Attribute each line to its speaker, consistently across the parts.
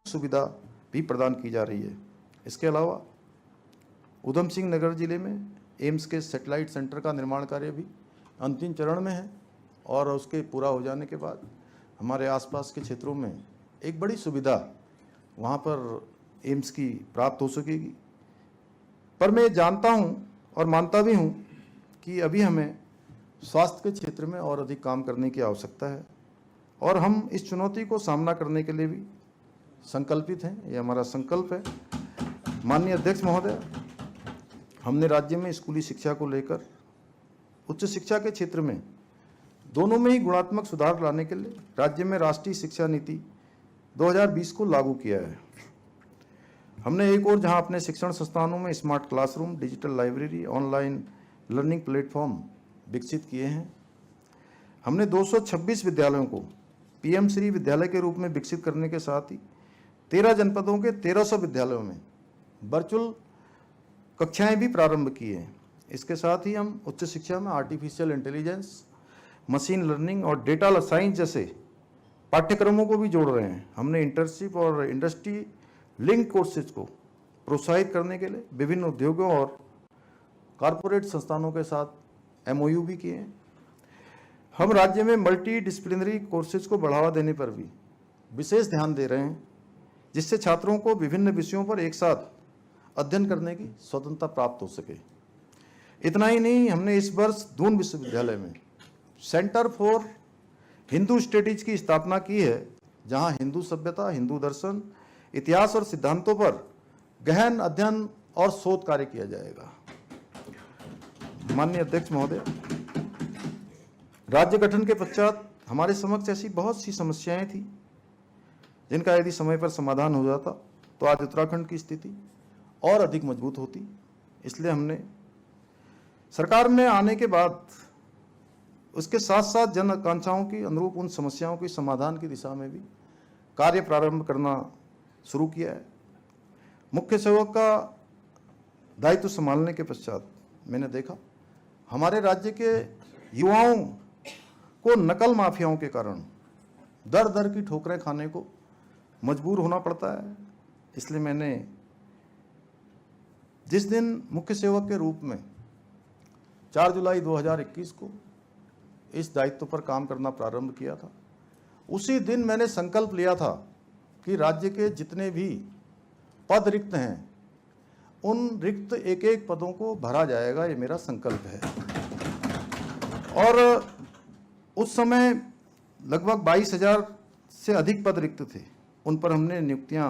Speaker 1: सुविधा भी प्रदान की जा रही है। इसके अलावा उधम सिंह नगर जिले में एम्स के सैटेलाइट सेंटर का निर्माण कार्य भी अंतिम चरण में है और उसके पूरा हो जाने के बाद हमारे आसपास के क्षेत्रों में एक बड़ी सुविधा वहाँ पर एम्स की प्राप्त हो सकेगी। पर मैं जानता हूँ और मानता भी हूँ कि अभी हमें स्वास्थ्य के क्षेत्र में और अधिक काम करने की आवश्यकता है और हम इस चुनौती को सामना करने के लिए भी संकल्पित हैं। ये हमारा संकल्प है। माननीय अध्यक्ष महोदय, हमने राज्य में स्कूली शिक्षा को लेकर उच्च शिक्षा के क्षेत्र में दोनों में ही गुणात्मक सुधार लाने के लिए राज्य में राष्ट्रीय शिक्षा नीति 2020 को लागू किया है। हमने एक और जहां अपने शिक्षण संस्थानों में smart classroom, digital library, online learning platform विकसित किए हैं। हमने 226 विद्यालयों को पीएम श्री विद्यालय के रूप में विकसित करने के साथ ही 13 जनपदों के 1300 विद्यालयों में वर्चुअल कक्षाएं भी प्रारंभ की हैं। इसके साथ ही हम उच्च शिक्षा में आर्टिफिशियल इंटेलिजेंस, मशीन लर्निंग और डेटा साइंस जैसे पाठ्यक्रमों को भी जोड़ रहे हैं। हमने इंटर्नशिप और इंडस्ट्री लिंक कोर्सेज को प्रोत्साहित करने के लिए विभिन्न उद्योगों और कॉरपोरेट संस्थानों के साथ MOU भी किए हैं। हम राज्य में मल्टी डिसिप्लिनरी कोर्सेज को बढ़ावा देने पर भी विशेष ध्यान दे रहे हैं, जिससे छात्रों को विभिन्न विषयों पर एक साथ अध्ययन करने की स्वतंत्रता प्राप्त हो सके। इतना ही नहीं, हमने इस वर्ष दून विश्वविद्यालय में सेंटर फॉर हिंदू स्टडीज की स्थापना की है, जहां हिंदू सभ्यता, हिंदू दर्शन, इतिहास और सिद्धांतों पर गहन अध्ययन और शोध कार्य किया जाएगा। माननीय अध्यक्ष महोदय, राज्य गठन के पश्चात हमारे समक्ष ऐसी बहुत सी समस्याएं थी जिनका यदि समय पर समाधान हो जाता तो आज उत्तराखंड की स्थिति और अधिक मजबूत होती। इसलिए हमने सरकार में आने के बाद उसके साथ साथ जन आकांक्षाओं की अनुरूप उन समस्याओं के समाधान की दिशा में भी कार्य प्रारंभ करना शुरू किया है। मुख्य सेवक का दायित्व संभालने के पश्चात मैंने देखा हमारे राज्य के युवाओं को नकल माफियाओं के कारण दर दर की ठोकरें खाने को मजबूर होना पड़ता है। इसलिए मैंने जिस दिन मुख्य सेवक के रूप में 4 जुलाई 2021 को इस दायित्व पर काम करना प्रारंभ किया था, उसी दिन मैंने संकल्प लिया था कि राज्य के जितने भी पद रिक्त हैं उन रिक्त एक एक पदों को भरा जाएगा। ये मेरा संकल्प है। और उस समय लगभग 22,000 से अधिक पद रिक्त थे, उन पर हमने नियुक्तियां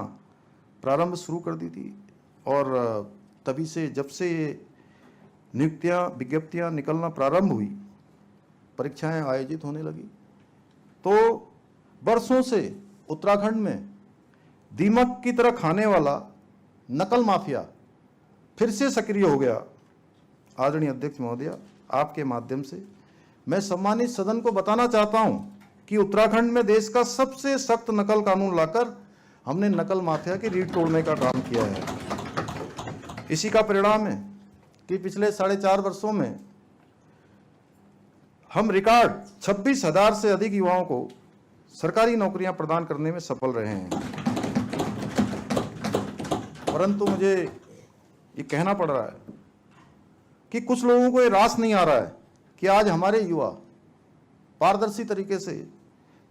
Speaker 1: प्रारंभ शुरू कर दी थी। और तभी से जब से ये नियुक्तियां, विज्ञप्तियां निकलना प्रारंभ हुई, परीक्षाएं आयोजित होने लगी, तो वर्षों से उत्तराखंड में दीमक की तरह खाने वाला नकल माफिया फिर से सक्रिय हो गया। आदरणीय अध्यक्ष महोदय, आपके माध्यम से मैं सम्मानित सदन को बताना चाहता हूं कि उत्तराखंड में देश का सबसे सख्त नकल कानून लाकर हमने नकल माफिया की रीढ़ तोड़ने का काम किया है। इसी का परिणाम है कि पिछले 4.5 वर्षों में हम रिकॉर्ड 26,000 से अधिक युवाओं को सरकारी नौकरियां प्रदान करने में सफल रहे हैं। परंतु मुझे ये कहना पड़ रहा है कि कुछ लोगों को ये रास नहीं आ रहा है कि आज हमारे युवा पारदर्शी तरीके से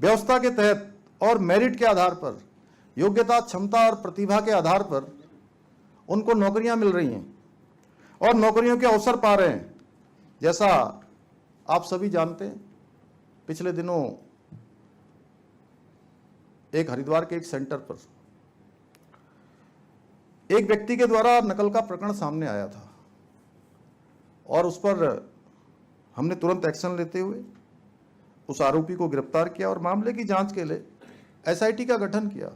Speaker 1: व्यवस्था के तहत और मेरिट के आधार पर, योग्यता, क्षमता और प्रतिभा के आधार पर उनको नौकरियां मिल रही हैं और नौकरियों के अवसर पा रहे हैं। जैसा आप सभी जानते हैं, पिछले दिनों एक हरिद्वार के एक सेंटर पर एक व्यक्ति के द्वारा नकल का प्रकरण सामने आया था और उस पर हमने तुरंत एक्शन लेते हुए उस आरोपी को गिरफ्तार किया और मामले की जांच के लिए SIT का गठन किया।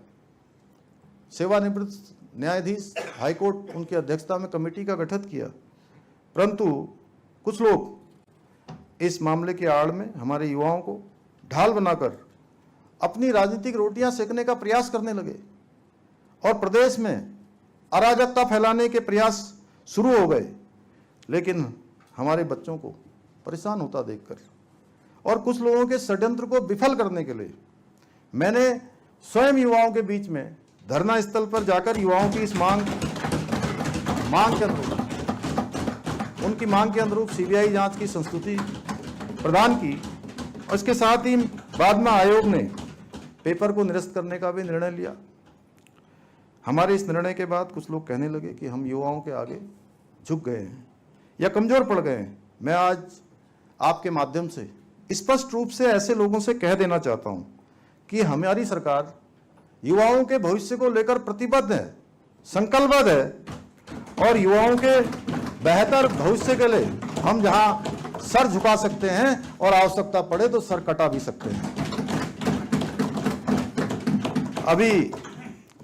Speaker 1: सेवानिवृत्त न्यायाधीश हाईकोर्ट उनकी अध्यक्षता में कमेटी का गठन किया। परंतु कुछ लोग इस मामले के आड़ में हमारे युवाओं को ढाल बनाकर अपनी राजनीतिक रोटियां सेकने का प्रयास करने लगे और प्रदेश में अराजकता फैलाने के प्रयास शुरू हो गए। लेकिन हमारे बच्चों को परेशान होता देखकर और कुछ लोगों के षड्यंत्र को विफल करने के लिए मैंने स्वयं युवाओं के बीच में धरना स्थल पर जाकर युवाओं की इस मांग के अनुरूप, उनकी मांग के अनुरूप सीबीआई जांच की संस्तुति प्रदान की। और इसके साथ ही बाद में आयोग ने पेपर को निरस्त करने का भी निर्णय लिया। हमारे इस निर्णय के बाद कुछ लोग कहने लगे कि हम युवाओं के आगे झुक गए हैं या कमजोर पड़ गए हैं। मैं आज आपके माध्यम से स्पष्ट रूप से ऐसे लोगों से कह देना चाहता हूं कि हमारी सरकार युवाओं के भविष्य को लेकर प्रतिबद्ध है, संकल्पबद्ध है और युवाओं के बेहतर भविष्य के लिए हम जहां सर झुका सकते हैं और आवश्यकता पड़े तो सर कटा भी सकते हैं। अभी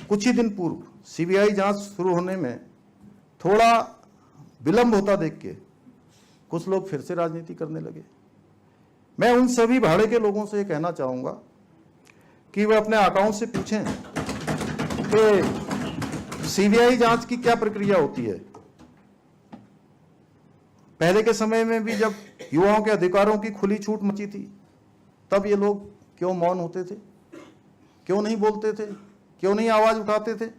Speaker 1: कुछ ही दिन पूर्व सीबीआई जांच शुरू होने में थोड़ा विलंब होता देख के कुछ लोग फिर से राजनीति करने लगे। मैं उन सभी भाड़े के लोगों से कहना चाहूंगा कि वे अपने अकाउंट से पूछें कि सीबीआई जांच की क्या प्रक्रिया होती है। पहले के समय में भी जब युवाओं के अधिकारों की खुली छूट मची थी तब ये लोग क्यों मौन होते थे, क्यों नहीं बोलते थे, क्यों नहीं आवाज उठाते थे।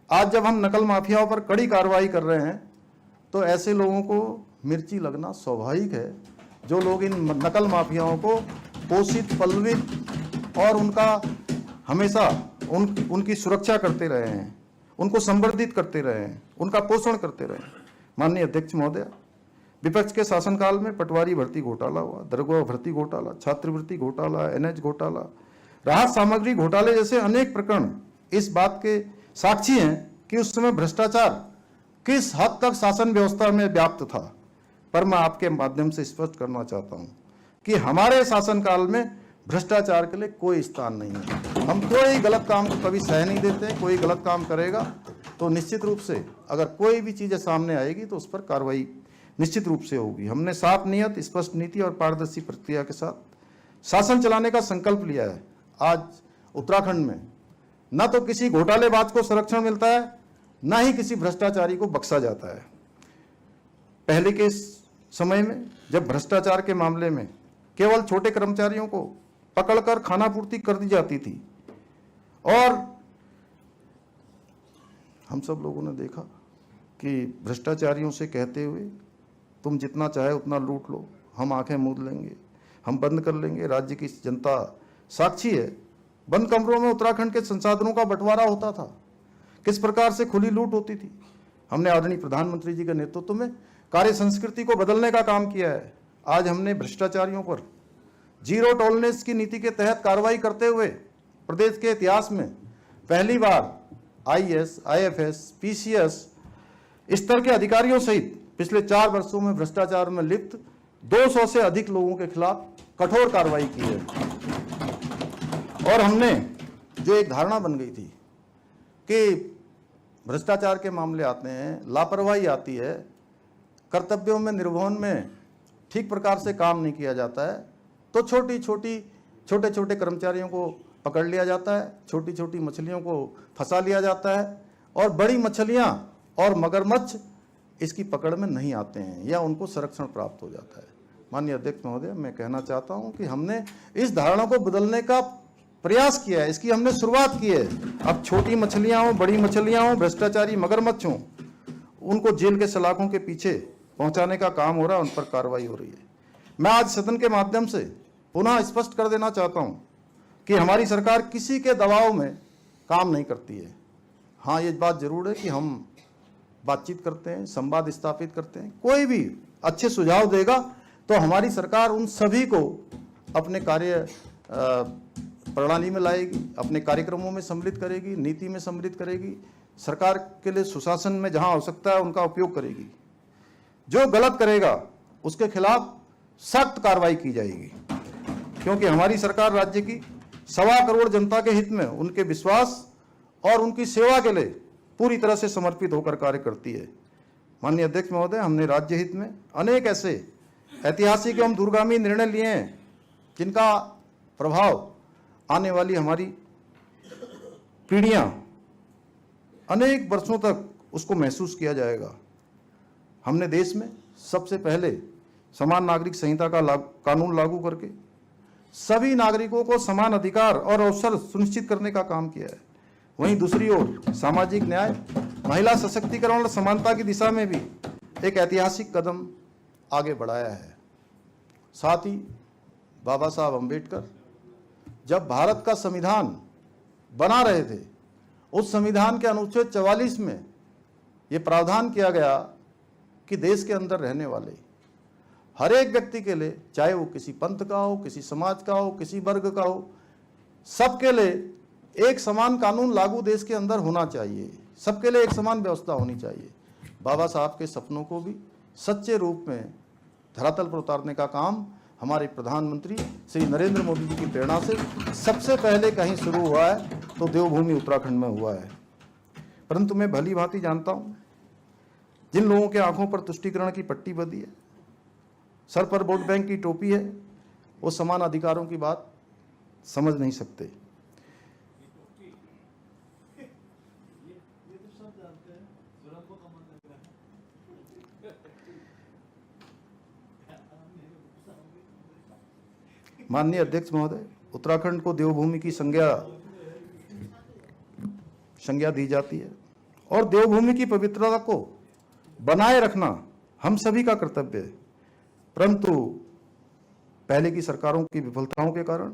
Speaker 1: आज जब हम नकल माफियाओं पर कड़ी कार्रवाई कर रहे हैं तो ऐसे लोगों को मिर्ची लगना स्वाभाविक है, जो लोग इन नकल माफियाओं को पोषित पल्लवित और उनका हमेशा उनकी सुरक्षा करते रहे हैं, उनको संवर्धित करते रहे हैं, उनका पोषण करते रहे हैं। माननीय अध्यक्ष महोदय, विपक्ष के शासनकाल में पटवारी भर्ती घोटाला हुआ, दरोगा भर्ती घोटाला, छात्रवृत्ति घोटाला, एनएच घोटाला, राहत सामग्री घोटाले जैसे अनेक प्रकरण इस बात के साक्षी हैं कि उस समय भ्रष्टाचार किस हद तक शासन व्यवस्था में व्याप्त था। पर मैं आपके माध्यम से स्पष्ट करना चाहता हूं कि हमारे शासनकाल में भ्रष्टाचार के लिए कोई स्थान नहीं है। हम कोई गलत काम को कभी सह नहीं देते। कोई गलत काम करेगा तो निश्चित रूप से अगर कोई भी चीज़ सामने आएगी तो उस पर कार्रवाई निश्चित रूप से होगी। हमने साफ नियत, स्पष्ट नीति और पारदर्शी प्रक्रिया के साथ शासन चलाने का संकल्प लिया है। आज उत्तराखंड में न तो किसी घोटालेबाज को संरक्षण मिलता है, न ही किसी भ्रष्टाचारी को बख्शा जाता है। पहले के समय में जब भ्रष्टाचार के मामले में केवल छोटे कर्मचारियों को पकड़कर खानापूर्ति कर दी जाती थी और हम सब लोगों ने देखा कि भ्रष्टाचारियों से कहते हुए तुम जितना चाहे उतना लूट लो, हम आंखें मूंद लेंगे, हम बंद कर लेंगे। राज्य की जनता साक्षी है। बंद कमरों में उत्तराखंड के संसाधनों का बंटवारा होता था, किस प्रकार से खुली लूट होती थी। हमने आदरणीय प्रधानमंत्री जी के नेतृत्व में कार्य संस्कृति को बदलने का काम किया है। आज हमने भ्रष्टाचारियों पर जीरो टॉलरेंस की नीति के तहत कार्रवाई करते हुए प्रदेश के इतिहास में पहली बार आईएएस, आईएफएस, पीसीएस स्तर के अधिकारियों सहित पिछले 4 वर्षों में भ्रष्टाचार में लिप्त 200 से अधिक लोगों के खिलाफ कठोर कार्रवाई की है। और हमने जो एक धारणा बन गई थी कि भ्रष्टाचार के मामले आते हैं, लापरवाही आती है, कर्तव्यों में निर्वहन में ठीक प्रकार से काम नहीं किया जाता है, तो छोटे छोटे कर्मचारियों को पकड़ लिया जाता है, छोटी छोटी मछलियों को फंसा लिया जाता है और बड़ी मछलियां और मगरमच्छ इसकी पकड़ में नहीं आते हैं या उनको संरक्षण प्राप्त हो जाता है। माननीय अध्यक्ष महोदय, मैं कहना चाहता हूं कि हमने इस धारणा को बदलने का प्रयास किया है, इसकी हमने शुरुआत की है। अब छोटी मछलियां हो, बड़ी मछलियां हो, भ्रष्टाचारी मगरमच्छ हो, उनको जेल के सलाखों के पीछे पहुंचाने का काम हो रहा है, उन पर कार्रवाई हो रही है। मैं आज सदन के माध्यम से पुनः स्पष्ट कर देना चाहता हूं कि हमारी सरकार किसी के दबाव में काम नहीं करती है। हाँ, ये बात जरूर है कि हम बातचीत करते हैं, संवाद स्थापित करते हैं। कोई भी अच्छे सुझाव देगा तो हमारी सरकार उन सभी को अपने कार्य प्रणाली में लाएगी, अपने कार्यक्रमों में सम्मिलित करेगी, नीति में सम्मिलित करेगी, सरकार के लिए सुशासन में जहां आवश्यकता है उनका उपयोग करेगी। जो गलत करेगा उसके खिलाफ सख्त कार्रवाई की जाएगी, क्योंकि हमारी सरकार राज्य की 1.25 करोड़ जनता के हित में, उनके विश्वास और उनकी सेवा के लिए पूरी तरह से समर्पित होकर कार्य करती है। माननीय अध्यक्ष महोदय, हमने राज्य हित में अनेक ऐसे ऐतिहासिक एवं दूरगामी निर्णय लिए हैं जिनका प्रभाव आने वाली हमारी पीढ़ियां अनेक वर्षों तक उसको महसूस किया जाएगा। हमने देश में सबसे पहले समान नागरिक संहिता का कानून लागू करके सभी नागरिकों को समान अधिकार और अवसर सुनिश्चित करने का काम किया है। वहीं दूसरी ओर सामाजिक न्याय, महिला सशक्तिकरण और समानता की दिशा में भी एक ऐतिहासिक कदम आगे बढ़ाया है। साथ ही बाबा साहब अम्बेडकर जब भारत का संविधान बना रहे थे, उस संविधान के अनुच्छेद 44 में ये प्रावधान किया गया कि देश के अंदर रहने वाले हर एक व्यक्ति के लिए, चाहे वो किसी पंथ का हो, किसी समाज का हो, किसी वर्ग का हो, सबके लिए एक समान कानून लागू देश के अंदर होना चाहिए, सबके लिए एक समान व्यवस्था होनी चाहिए। बाबा साहब के सपनों को भी सच्चे रूप में धरातल पर उतारने का काम हमारे प्रधानमंत्री श्री नरेंद्र मोदी जी की प्रेरणा से सबसे पहले कहीं शुरू हुआ है तो देवभूमि उत्तराखंड में हुआ है। परंतु मैं भली भांति जानता हूं, जिन लोगों के आंखों पर तुष्टीकरण की पट्टी बंधी है, सर पर वोट बैंक की टोपी है, वो समान अधिकारों की बात समझ नहीं सकते। माननीय अध्यक्ष महोदय, उत्तराखंड को देवभूमि की संज्ञा दी जाती है और देवभूमि की पवित्रता को बनाए रखना हम सभी का कर्तव्य है। परंतु पहले की सरकारों की विफलताओं के कारण,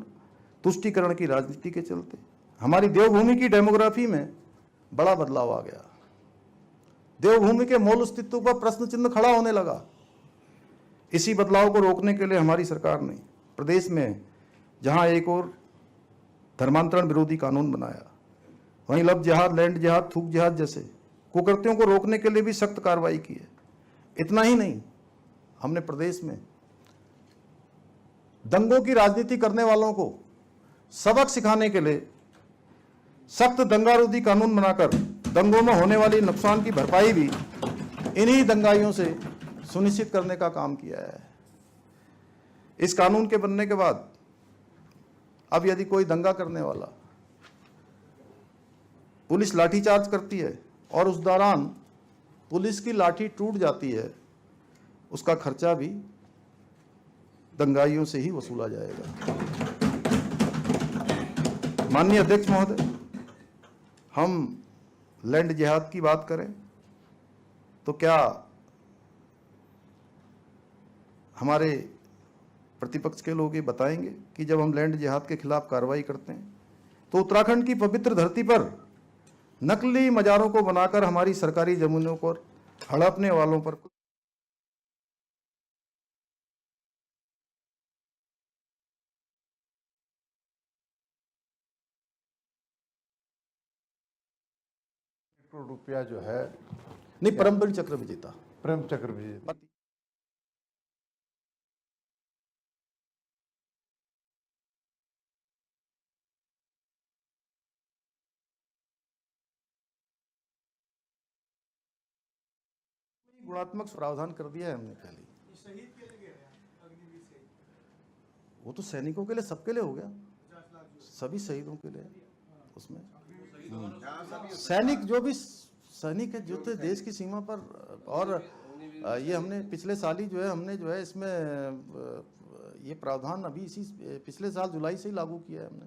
Speaker 1: तुष्टीकरण की राजनीति के चलते हमारी देवभूमि की डेमोग्राफी में बड़ा बदलाव आ गया। देवभूमि के मूल अस्तित्व पर प्रश्न चिन्ह खड़ा होने लगा। इसी बदलाव को रोकने के लिए हमारी सरकार ने प्रदेश में जहां एक और धर्मांतरण विरोधी कानून बनाया, वहीं लव जिहाद, लैंड जिहाद, थूक जिहाद जैसे कुकृत्यों को रोकने के लिए भी सख्त कार्रवाई की है। इतना ही नहीं, हमने प्रदेश में दंगों की राजनीति करने वालों को सबक सिखाने के लिए सख्त दंगारोधी कानून बनाकर दंगों में होने वाली नुकसान की भरपाई भी इन्हीं दंगाइयों से सुनिश्चित करने का काम किया है। इस कानून के बनने के बाद अब यदि कोई दंगा करने वाला पुलिस लाठीचार्ज करती है और उस दौरान पुलिस की लाठी टूट जाती है, उसका खर्चा भी दंगाइयों से ही वसूला जाएगा। माननीय अध्यक्ष महोदय, हम लैंड जिहाद की बात करें तो क्या हमारे प्रतिपक्ष के लोग ये बताएंगे कि जब हम लैंड जिहाद के खिलाफ कार्रवाई करते हैं तो उत्तराखंड की पवित्र धरती पर नकली मजारों को बनाकर हमारी सरकारी जमीनों पर हड़पने वालों पर
Speaker 2: करोड़ रुपया जो है
Speaker 1: नहीं, परमवीर चक्र विजेता,
Speaker 2: प्रेम चक्र विजेता।
Speaker 1: गुणात्मक प्रावधान कर दिया है हमने पहले। वो तो सैनिकों के लिए, सबके लिए हो गया, सभी शहीदों के लिए उसमें। सैनिक जो भी सैनिक है जो थे देश की सीमा पर, और ये हमने पिछले साल ही जो है हमने जो है इसमें ये प्रावधान अभी इसी पिछले साल जुलाई से ही लागू किया है हमने।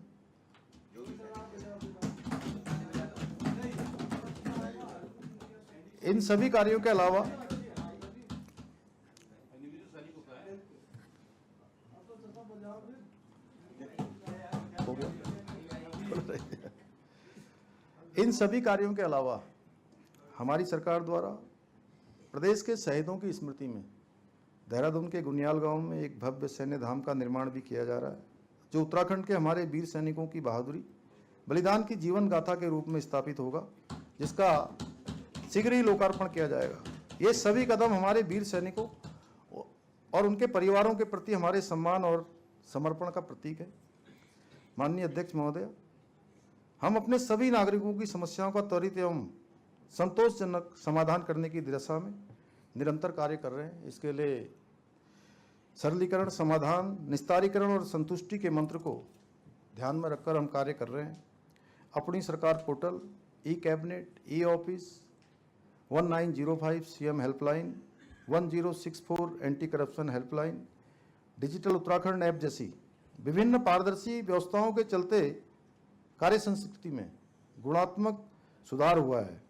Speaker 1: इन सभी कार्यों के अलावा हमारी सरकार द्वारा प्रदेश के शहीदों की स्मृति में देहरादून के गुनियाल गांव में एक भव्य सैन्य धाम का निर्माण भी किया जा रहा है, जो उत्तराखंड के हमारे वीर सैनिकों की बहादुरी, बलिदान की जीवन गाथा के रूप में स्थापित होगा, जिसका शीघ्र ही लोकार्पण किया जाएगा। ये सभी कदम हमारे वीर सैनिकों और उनके परिवारों के प्रति हमारे सम्मान और समर्पण का प्रतीक है। माननीय अध्यक्ष महोदय, हम अपने सभी नागरिकों की समस्याओं का त्वरित एवं संतोषजनक समाधान करने की दिशा में निरंतर कार्य कर रहे हैं। इसके लिए सरलीकरण, समाधान, निस्तारीकरण और संतुष्टि के मंत्र को ध्यान में रखकर हम कार्य कर रहे हैं। अपनी सरकार portal, e cabinet, e office, 1905 CM helpline, 1064 anti corruption helpline, digital Uttarakhand app जैसी विभिन्न पारदर्शी व्यवस्थाओं के चलते कार्य संस्कृति में गुणात्मक सुधार हुआ है।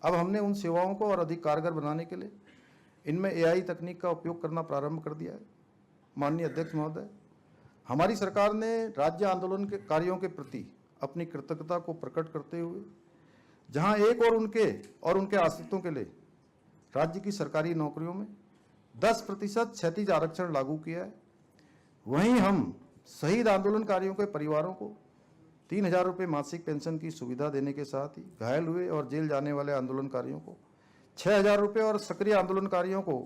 Speaker 1: अब हमने उन सेवाओं को और अधिक कारगर बनाने के लिए इनमें AI तकनीक का उपयोग करना प्रारंभ कर दिया है। माननीय अध्यक्ष महोदय, हमारी सरकार ने राज्य आंदोलन के कार्यों के प्रति अपनी कृतज्ञता को प्रकट करते हुए जहां एक और उनके आश्रितों के लिए राज्य की सरकारी नौकरियों में 10% क्षैतिज आरक्षण लागू किया है, वहीं हम शहीद आंदोलनकारियों के परिवारों को 3,000 रुपये मासिक पेंशन की सुविधा देने के साथ ही घायल हुए और जेल जाने वाले आंदोलनकारियों को 6,000 रुपये और सक्रिय आंदोलनकारियों को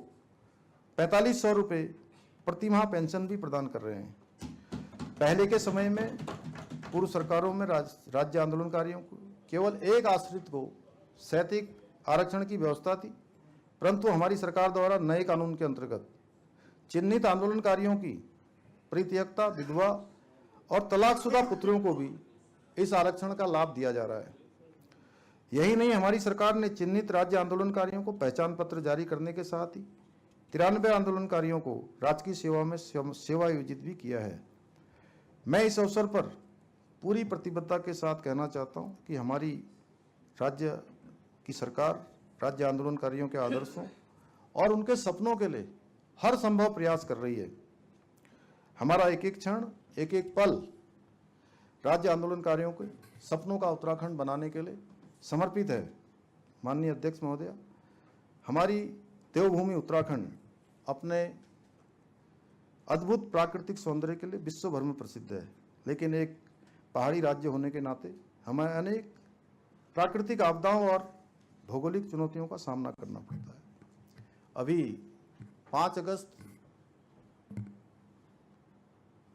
Speaker 1: 4,500 रुपये प्रतिमाह पेंशन भी प्रदान कर रहे हैं। पहले के समय में पूर्व सरकारों में राज्य आंदोलनकारियों को केवल एक आश्रित को क्षैतिज आरक्षण की व्यवस्था थी, परंतु हमारी सरकार द्वारा नए कानून के अंतर्गत चिन्हित आंदोलनकारियों की परित्यक्ता विधवा और तलाकशुदा पुत्रों को भी इस आरक्षण का लाभ दिया जा रहा है। यही नहीं, हमारी सरकार ने चिन्हित राज्य आंदोलनकारियों को पहचान पत्र जारी करने के साथ ही 93 आंदोलनकारियों को राजकीय सेवा में सेवा आयोजित भी किया है। मैं इस अवसर पर पूरी प्रतिबद्धता के साथ कहना चाहता हूं कि हमारी राज्य की सरकार राज्य आंदोलनकारियों के आदर्शों और उनके सपनों के लिए हर संभव प्रयास कर रही है। हमारा एक एक क्षण, एक एक पल राज्य आंदोलनकारियों के सपनों का उत्तराखंड बनाने के लिए समर्पित है। माननीय अध्यक्ष महोदय, हमारी देवभूमि उत्तराखंड अपने अद्भुत प्राकृतिक सौंदर्य के लिए विश्व भर में प्रसिद्ध है, लेकिन एक पहाड़ी राज्य होने के नाते हमें अनेक प्राकृतिक आपदाओं और भौगोलिक चुनौतियों का सामना करना पड़ता है। अभी 5 अगस्त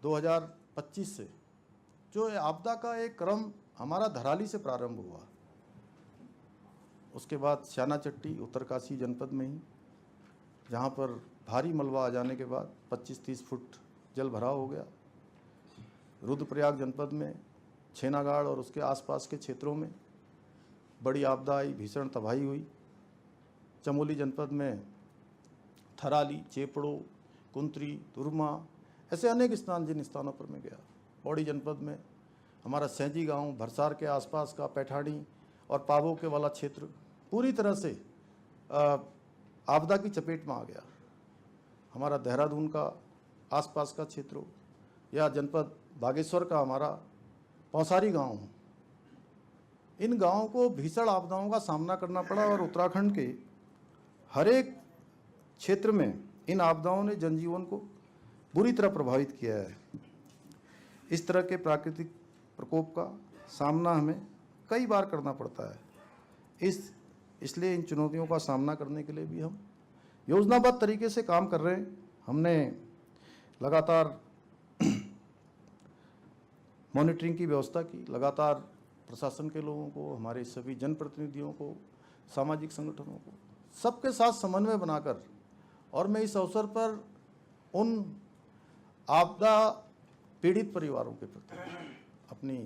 Speaker 1: 2025 से जो आपदा का एक क्रम हमारा धराली से प्रारंभ हुआ, उसके बाद श्याना चट्टी उत्तरकाशी जनपद में ही, जहाँ पर भारी मलबा आ जाने के बाद 25-30 फुट जल भराव हो गया। रुद्रप्रयाग जनपद में छेनागाड़ और उसके आसपास के क्षेत्रों में बड़ी आपदा आई, भीषण तबाही हुई। चमोली जनपद में थराली, चेपड़ो, कुंतरी, तुरमा, ऐसे अनेक स्थान जिन स्थानों पर मैं गया। पौड़ी जनपद में हमारा सैंजी गांव, भरसार के आसपास का पैठाड़ी और पावो के वाला क्षेत्र पूरी तरह से आपदा की चपेट में आ गया। हमारा देहरादून का आसपास का क्षेत्र या जनपद बागेश्वर का हमारा पौसारी गांव, इन गांवों को भीषण आपदाओं का सामना करना पड़ा और उत्तराखंड के हर एक क्षेत्र में इन आपदाओं ने जनजीवन को बुरी तरह प्रभावित किया है। इस तरह के प्राकृतिक प्रकोप का सामना हमें कई बार करना पड़ता है। इसलिए इन चुनौतियों का सामना करने के लिए भी हम योजनाबद्ध तरीके से काम कर रहे हैं। हमने लगातार मॉनिटरिंग की व्यवस्था की, लगातार प्रशासन के लोगों को, हमारे सभी जनप्रतिनिधियों को, सामाजिक संगठनों को, सबके साथ समन्वय बनाकर, और मैं इस अवसर पर उन आपदा पीड़ित परिवारों के प्रति अपनी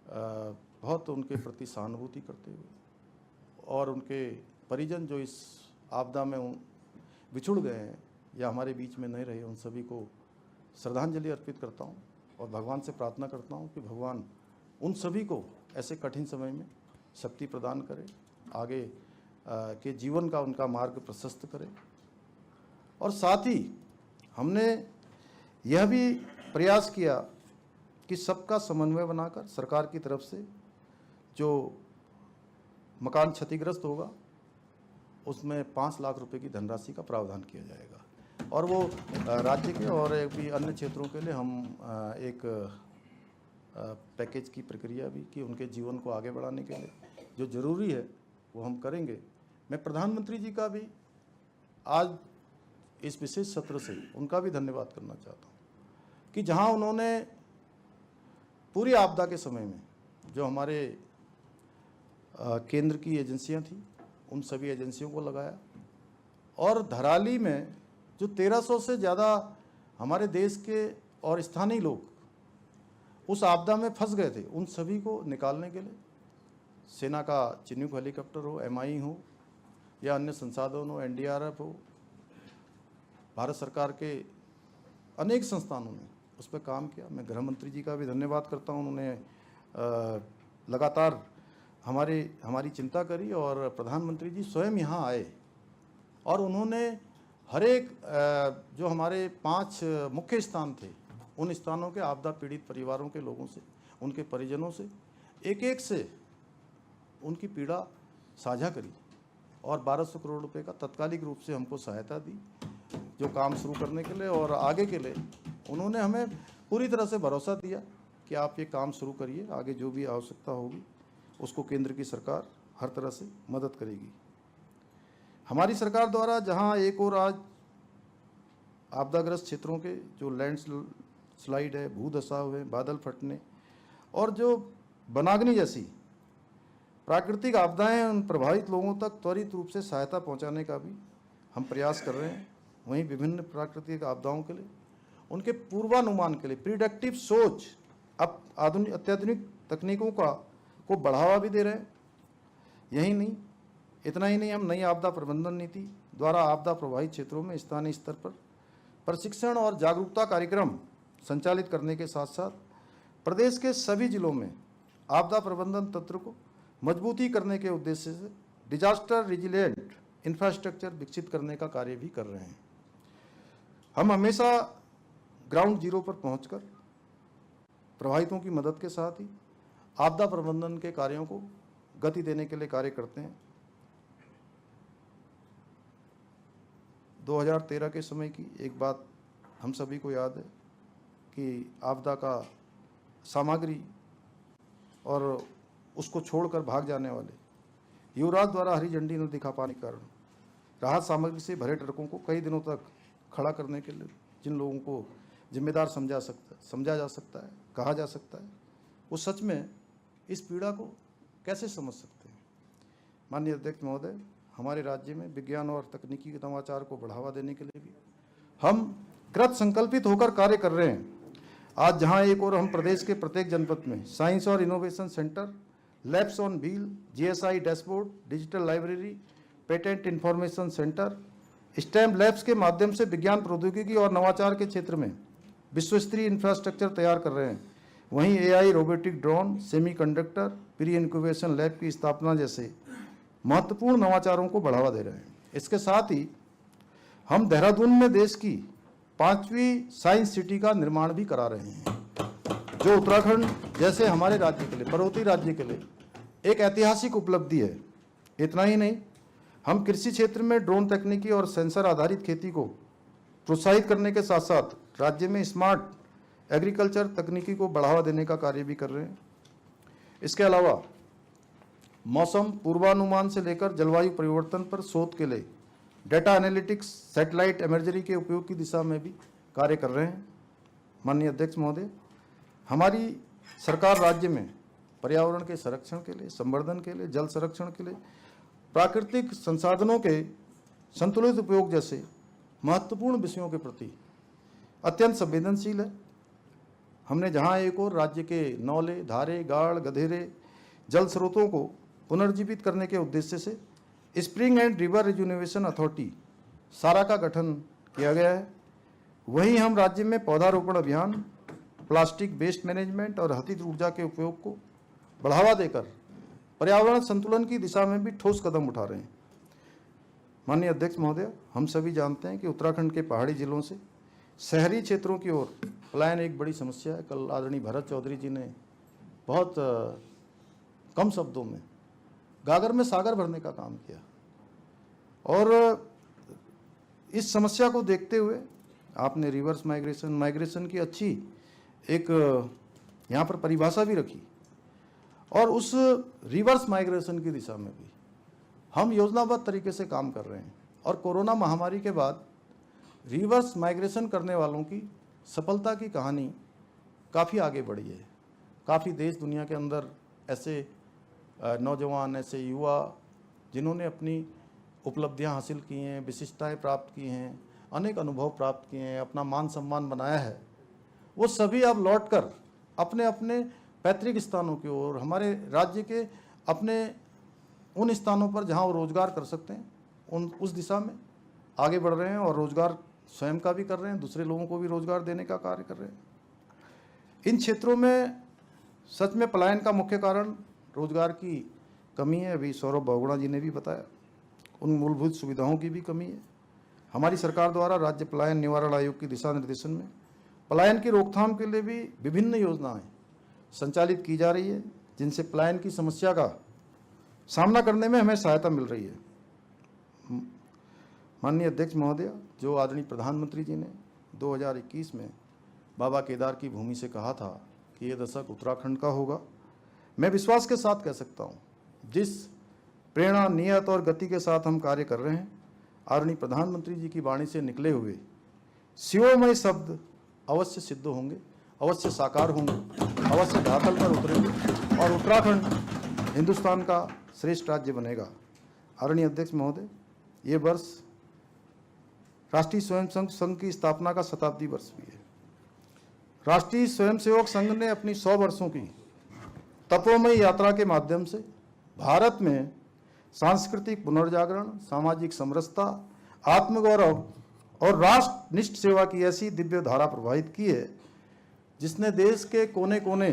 Speaker 1: बहुत उनके प्रति सहानुभूति करते हुए और उनके परिजन जो इस आपदा में बिछुड़ गए हैं या हमारे बीच में नहीं रहे, उन सभी को श्रद्धांजलि अर्पित करता हूं और भगवान से प्रार्थना करता हूं कि भगवान उन सभी को ऐसे कठिन समय में शक्ति प्रदान करे, आगे के जीवन का उनका मार्ग प्रशस्त करे। और साथ ही हमने यह भी प्रयास किया कि सबका समन्वय बनाकर सरकार की तरफ से जो मकान क्षतिग्रस्त होगा उसमें 5 लाख रुपए की धनराशि का प्रावधान किया जाएगा, और वो राज्य के और भी अन्य क्षेत्रों के लिए हम एक पैकेज की प्रक्रिया भी कि उनके जीवन को आगे बढ़ाने के लिए जो ज़रूरी है वो हम करेंगे। मैं प्रधानमंत्री जी का भी आज इस विशेष सत्र से उनका भी धन्यवाद करना चाहता हूँ कि जहाँ उन्होंने पूरी आपदा के समय में जो हमारे केंद्र की एजेंसियाँ थी उन सभी एजेंसियों को लगाया, और धराली में जो 1300 से ज़्यादा हमारे देश के और स्थानीय लोग उस आपदा में फंस गए थे, उन सभी को निकालने के लिए सेना का चिनूक हेलीकॉप्टर हो, MI हो या अन्य संसाधन हो, NDRF हो, भारत सरकार के अनेक संस्थानों ने उस पर काम किया। मैं गृह मंत्री जी का भी धन्यवाद करता हूँ, उन्होंने लगातार हमारी चिंता करी और प्रधानमंत्री जी स्वयं यहाँ आए और उन्होंने हर एक जो हमारे 5 मुख्य स्थान थे उन स्थानों के आपदा पीड़ित परिवारों के लोगों से, उनके परिजनों से एक एक से उनकी पीड़ा साझा करी और 1200 करोड़ रुपए का तत्कालिक रूप से हमको सहायता दी जो काम शुरू करने के लिए, और आगे के लिए उन्होंने हमें पूरी तरह से भरोसा दिया कि आप ये काम शुरू करिए, आगे जो भी आवश्यकता होगी उसको केंद्र की सरकार हर तरह से मदद करेगी। हमारी सरकार द्वारा जहां एक और आज आपदाग्रस्त क्षेत्रों के जो लैंड स्लाइड है, भूधसाव है, बादल फटने और जो वनाग्नि जैसी प्राकृतिक आपदाएं उन प्रभावित लोगों तक त्वरित रूप से सहायता पहुंचाने का भी हम प्रयास कर रहे हैं। वहीं विभिन्न प्राकृतिक आपदाओं के लिए उनके पूर्वानुमान के लिए प्रिडिक्टिव सोच अब अत्याधुनिक तकनीकों को बढ़ावा भी दे रहे हैं। यही नहीं, इतना ही नहीं, हम नई आपदा प्रबंधन नीति द्वारा आपदा प्रभावित क्षेत्रों में स्थानीय स्तर पर प्रशिक्षण और जागरूकता कार्यक्रम संचालित करने के साथ साथ प्रदेश के सभी जिलों में आपदा प्रबंधन तंत्र को मजबूती करने के उद्देश्य से डिजास्टर रिजिलिएंट इंफ्रास्ट्रक्चर विकसित करने का कार्य भी कर रहे हैं। हम हमेशा ग्राउंड जीरो पर पहुंचकर प्रभावितों की मदद के साथ ही आपदा प्रबंधन के कार्यों को गति देने के लिए कार्य करते हैं। 2013 के समय की एक बात हम सभी को याद है कि आपदा का सामग्री और उसको छोड़कर भाग जाने वाले युवराज द्वारा हरी झंडी न दिखा पाने के कारण राहत सामग्री से भरे ट्रकों को कई दिनों तक खड़ा करने के लिए जिन लोगों को जिम्मेदार समझा जा सकता है, कहा जा सकता है, वो सच में इस पीड़ा को कैसे समझ सकते हैं। माननीय अध्यक्ष महोदय, हमारे राज्य में विज्ञान और तकनीकी नवाचार को बढ़ावा देने के लिए भी हम कृत संकल्पित होकर कार्य कर रहे हैं। आज जहां एक और हम प्रदेश के प्रत्येक जनपद में साइंस और innovation centre, labs on wheel, GSI dashboard, digital library, patent information centre, stem labs के माध्यम से विज्ञान प्रौद्योगिकी और नवाचार के क्षेत्र में विश्वस्तरीय इंफ्रास्ट्रक्चर तैयार कर रहे हैं। वहीं AI, robotic drone, semiconductor, pre incubation lab की स्थापना जैसे महत्वपूर्ण नवाचारों को बढ़ावा दे रहे हैं। इसके साथ ही हम देहरादून में देश की 5वीं साइंस सिटी का निर्माण भी करा रहे हैं, जो उत्तराखंड जैसे हमारे राज्य के लिए, पर्वतीय राज्य के लिए एक ऐतिहासिक उपलब्धि है। इतना ही नहीं, हम कृषि क्षेत्र में ड्रोन तकनीकी और सेंसर आधारित खेती को प्रोत्साहित करने के साथ साथ राज्य में स्मार्ट एग्रीकल्चर तकनीकी को बढ़ावा देने का कार्य भी कर रहे हैं। इसके अलावा मौसम पूर्वानुमान से लेकर जलवायु परिवर्तन पर शोध के लिए डेटा एनालिटिक्स, सैटेलाइट इमेजरी के उपयोग की दिशा में भी कार्य कर रहे हैं। माननीय अध्यक्ष महोदय, हमारी सरकार राज्य में पर्यावरण के संरक्षण के लिए, संवर्धन के लिए, जल संरक्षण के लिए, प्राकृतिक संसाधनों के संतुलित उपयोग जैसे महत्वपूर्ण विषयों के प्रति अत्यंत संवेदनशील है। हमने जहां एक और राज्य के नौले, धारे, गाड़, गधेरे जल स्रोतों को पुनर्जीवित करने के उद्देश्य से स्प्रिंग एंड रिवर रिजुनेवेशन अथॉरिटी सारा का गठन किया गया है, वहीं हम राज्य में पौधारोपण अभियान, प्लास्टिक वेस्ट मैनेजमेंट और हरित ऊर्जा के उपयोग को बढ़ावा देकर पर्यावरण संतुलन की दिशा में भी ठोस कदम उठा रहे हैं। माननीय अध्यक्ष महोदय, हम सभी जानते हैं कि उत्तराखंड के पहाड़ी जिलों से शहरी क्षेत्रों की ओर पलायन एक बड़ी समस्या है। कल आदरणीय भरत चौधरी जी ने बहुत कम शब्दों में गागर में सागर भरने का काम किया, और इस समस्या को देखते हुए आपने रिवर्स माइग्रेशन की अच्छी एक यहाँ पर परिभाषा भी रखी, और उस रिवर्स माइग्रेशन की दिशा में भी हम योजनाबद्ध तरीके से काम कर रहे हैं। और कोरोना महामारी के बाद रिवर्स माइग्रेशन करने वालों की सफलता की कहानी काफ़ी आगे बढ़ी है। काफ़ी देश दुनिया के अंदर ऐसे नौजवान, ऐसे युवा जिन्होंने अपनी उपलब्धियां हासिल की हैं, विशिष्टताएं प्राप्त की हैं, अनेक अनुभव प्राप्त किए हैं, अपना मान सम्मान बनाया है, वो सभी अब लौटकर अपने अपने पैतृक स्थानों की ओर, हमारे राज्य के अपने उन स्थानों पर जहां वो रोजगार कर सकते हैं उस दिशा में आगे बढ़ रहे हैं, और रोजगार स्वयं का भी कर रहे हैं, दूसरे लोगों को भी रोजगार देने का कार्य कर रहे हैं। इन क्षेत्रों में सच में पलायन का मुख्य कारण रोजगार की कमी है, अभी सौरभ बहुगुणा जी ने भी बताया। उन मूलभूत सुविधाओं की भी कमी है। हमारी सरकार द्वारा राज्य पलायन निवारण आयोग की दिशा निर्देशन में पलायन की रोकथाम के लिए भी विभिन्न योजनाएं संचालित की जा रही है, जिनसे पलायन की समस्या का सामना करने में हमें सहायता मिल रही है। माननीय अध्यक्ष महोदय, जो आदरणीय प्रधानमंत्री जी ने 2021 में बाबा केदार की भूमि से कहा था कि ये दशक उत्तराखंड का होगा, मैं विश्वास के साथ कह सकता हूँ, जिस प्रेरणा, नियत और गति के साथ हम कार्य कर रहे हैं, आदरणीय प्रधानमंत्री जी की वाणी से निकले हुए शिवमय शब्द अवश्य सिद्ध होंगे, अवश्य साकार होंगे, अवश्य धरातल पर उतरेंगे और उत्तराखंड हिंदुस्तान का श्रेष्ठ राज्य बनेगा। आदरणीय अध्यक्ष महोदय, ये वर्ष राष्ट्रीय स्वयंसेवक संघ की स्थापना का शताब्दी वर्ष भी है। राष्ट्रीय स्वयंसेवक संघ ने अपनी 100 वर्षों की तपोमयी यात्रा के माध्यम से भारत में सांस्कृतिक पुनर्जागरण, सामाजिक समरसता, आत्मगौरव और राष्ट्रनिष्ठ सेवा की ऐसी दिव्य धारा प्रवाहित की है, जिसने देश के कोने कोने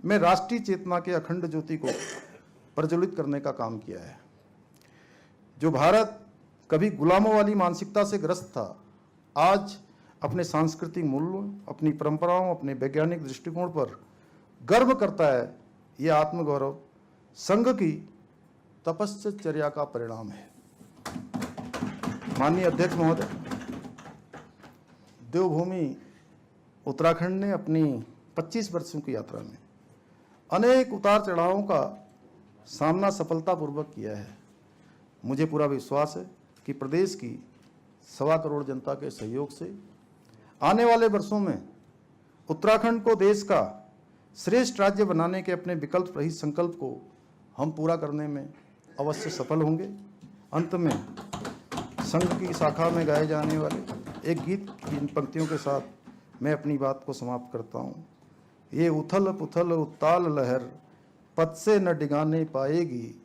Speaker 1: में राष्ट्रीय चेतना के अखंड ज्योति को प्रज्वलित करने का काम किया है। जो भारत कभी गुलामों वाली मानसिकता से ग्रस्त था, आज अपने सांस्कृतिक मूल्यों, अपनी परंपराओं, अपने वैज्ञानिक दृष्टिकोण पर गर्व करता है। यह आत्मगौरव संघ की तपश्चर्या का परिणाम है। माननीय अध्यक्ष महोदय, देवभूमि उत्तराखंड ने अपनी 25 वर्षों की यात्रा में अनेक उतार चढ़ावों का सामना सफलतापूर्वक किया है। मुझे पूरा विश्वास है कि प्रदेश की 1.25 करोड़ जनता के सहयोग से आने वाले वर्षों में उत्तराखंड को देश का श्रेष्ठ राज्य बनाने के अपने विकल्प रहित संकल्प को हम पूरा करने में अवश्य सफल होंगे। अंत में संघ की शाखा में गाए जाने वाले एक गीत की इन पंक्तियों के साथ मैं अपनी बात को समाप्त करता हूँ। ये उथल पुथल उत्ताल लहर पद से न डिगाने पाएगी,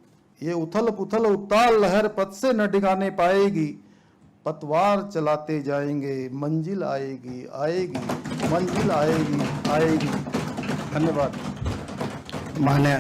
Speaker 1: ये उथल पुथल उत्ताल लहर पद से न डिगाने पाएगी, पतवार चलाते जाएंगे मंजिल आएगी आएगी, मंजिल आएगी आएगी। धन्यवाद।
Speaker 3: मान्य